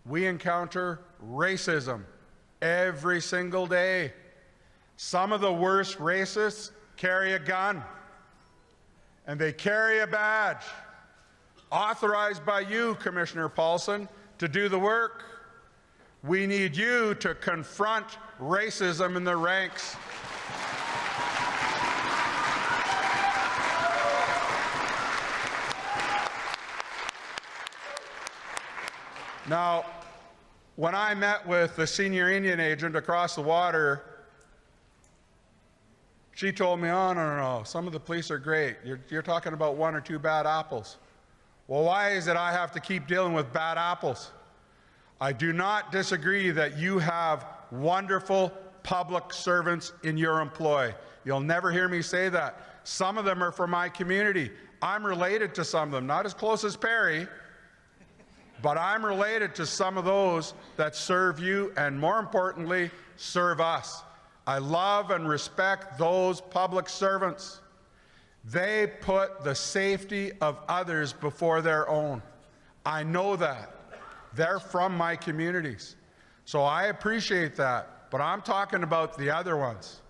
we encounter racism every single day. Some of the worst racists carry a gun, and they carry a badge authorized by you, Commissioner Paulson, to do the work. We need you to confront racism in the ranks. Now, when I met with the senior Indian agent across the water, she told me, oh, no, some of the police are great. You're talking about one or two bad apples. Well, why is it I have to keep dealing with bad apples? I do not disagree that you have wonderful public servants in your employ. You'll never hear me say that. Some of them are from my community. I'm related to some of them, not as close as Perry, but I'm related to some of those that serve you and, more importantly, serve us. I love and respect those public servants. They put the safety of others before their own. I know that. They're from my communities. So I appreciate that, but I'm talking about the other ones.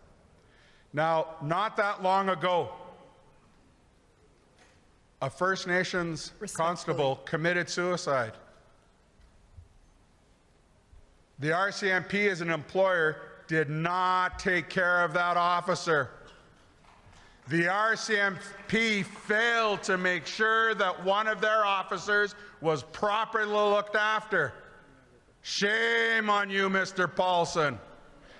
Now, not that long ago, a First Nations constable committed suicide. The RCMP as an employer did not take care of that officer. The RCMP failed to make sure that one of their officers was properly looked after. Shame on you, Mr. Paulson.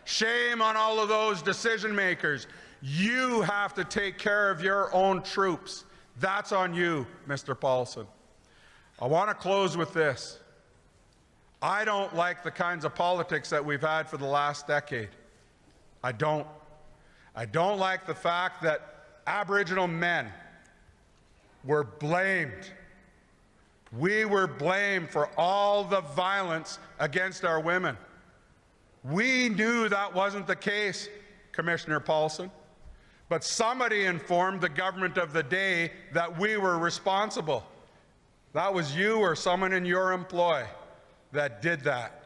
Shame on all of those decision makers. You have to take care of your own troops. That's on you, Mr. Paulson. I want to close with this. I don't like the kinds of politics that we've had for the last decade. I don't. I don't like the fact that Aboriginal men were blamed. We were blamed for all the violence against our women. We knew that wasn't the case, Commissioner Paulson, but somebody informed the government of the day that we were responsible. That was you or someone in your employ that did that.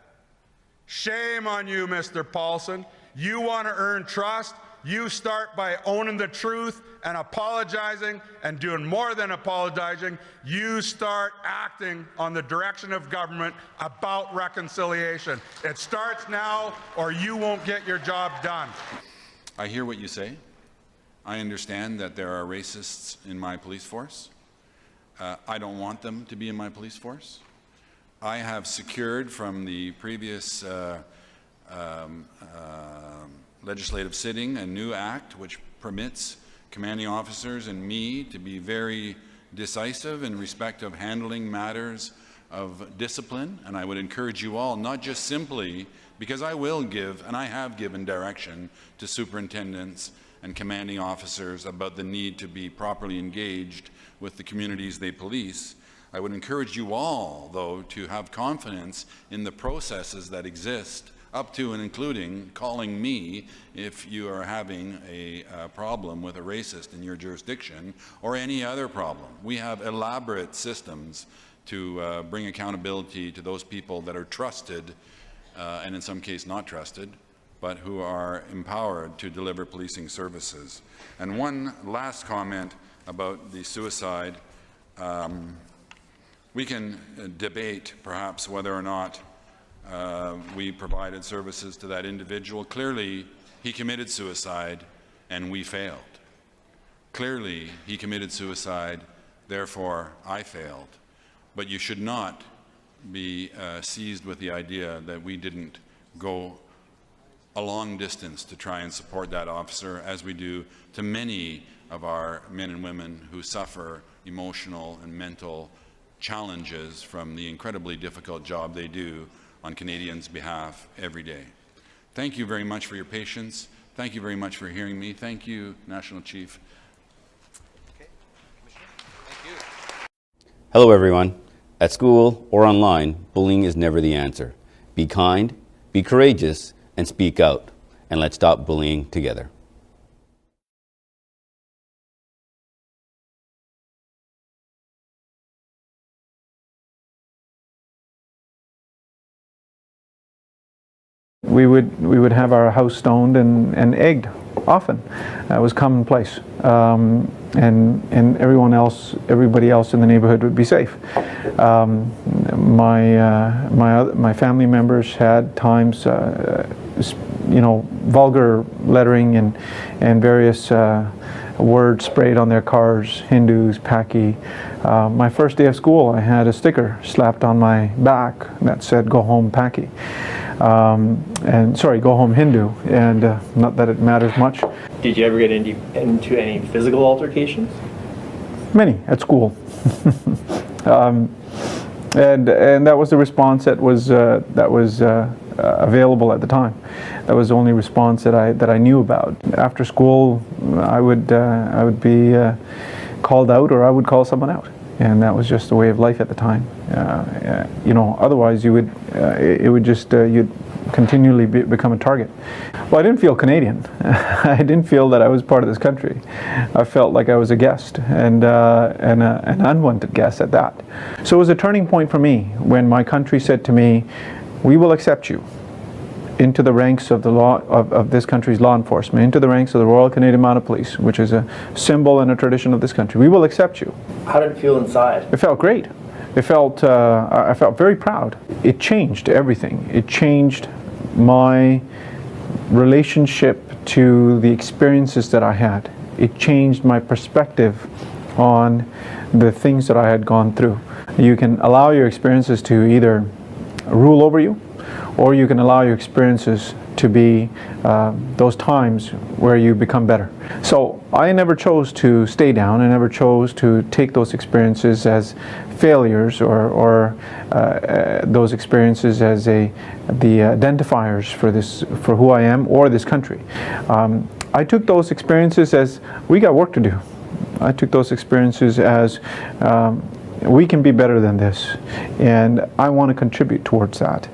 Shame on you, Mr. Paulson. You want to earn trust? You start by owning the truth and apologizing and doing more than apologizing. You start acting on the direction of government about reconciliation. It starts now or you won't get your job done. I hear what you say. I understand that there are racists in my police force. I don't want them to be in my police force. I have secured from the previous legislative sitting a new act which permits commanding officers and me to be very decisive in respect of handling matters of discipline. And I would encourage you all, not just simply because I will give, and I have given direction to superintendents and commanding officers about the need to be properly engaged with the communities they police. I would encourage you all, though, to have confidence in the processes that exist, up to and including calling me if you are having a problem with a racist in your jurisdiction or any other problem. We have elaborate systems to bring accountability to those people that are trusted and in some cases not trusted, but who are empowered to deliver policing services. And one last comment about the suicide. We can debate perhaps whether or not we provided services to that individual. Clearly, he committed suicide and we failed. Clearly, he committed suicide, therefore I failed. But you should not be seized with the idea that we didn't go a long distance to try and support that officer, as we do to many of our men and women who suffer emotional and mental challenges from the incredibly difficult job they do on Canadians' behalf every day. Thank you very much for your patience. Thank you very much for hearing me. Thank you, National Chief. Okay. Thank you. Hello, everyone. At school or online, bullying is never the answer. Be kind, be courageous, and speak out. And let's stop bullying together. we would have our house stoned and egged often. It was commonplace, and everybody else in the neighborhood would be safe. My family members had times, vulgar lettering and various words sprayed on their cars, Hindus, Paki. My first day of school, I had a sticker slapped on my back that said, "Go home, Paki." Go home, Hindu, and not that it matters much. Did you ever get into any physical altercations? Many at school. And that was the response that was available at the time. That was the only response that I knew about. After school, I would be called out, or I would call someone out, and that was just the way of life at the time. Otherwise you'd continually become a target. Well, I didn't feel Canadian. I didn't feel that I was part of this country. I felt like I was a guest, and an unwanted guest at that. So it was a turning point for me when my country said to me, "We will accept you into the ranks of the law of this country's law enforcement, into the ranks of the Royal Canadian Mounted Police, which is a symbol and a tradition of this country. We will accept you." How did it feel inside? It felt great. It felt I felt very proud. It changed everything. It changed my relationship to the experiences that I had. It changed my perspective on the things that I had gone through. You can allow your experiences to either rule over you, or you can allow your experiences to be those times where you become better. So I never chose to stay down. I never chose to take those experiences as failures, or those experiences as the identifiers for who I am or this country. I took those experiences as, we got work to do. I took those experiences as we can be better than this, and I want to contribute towards that.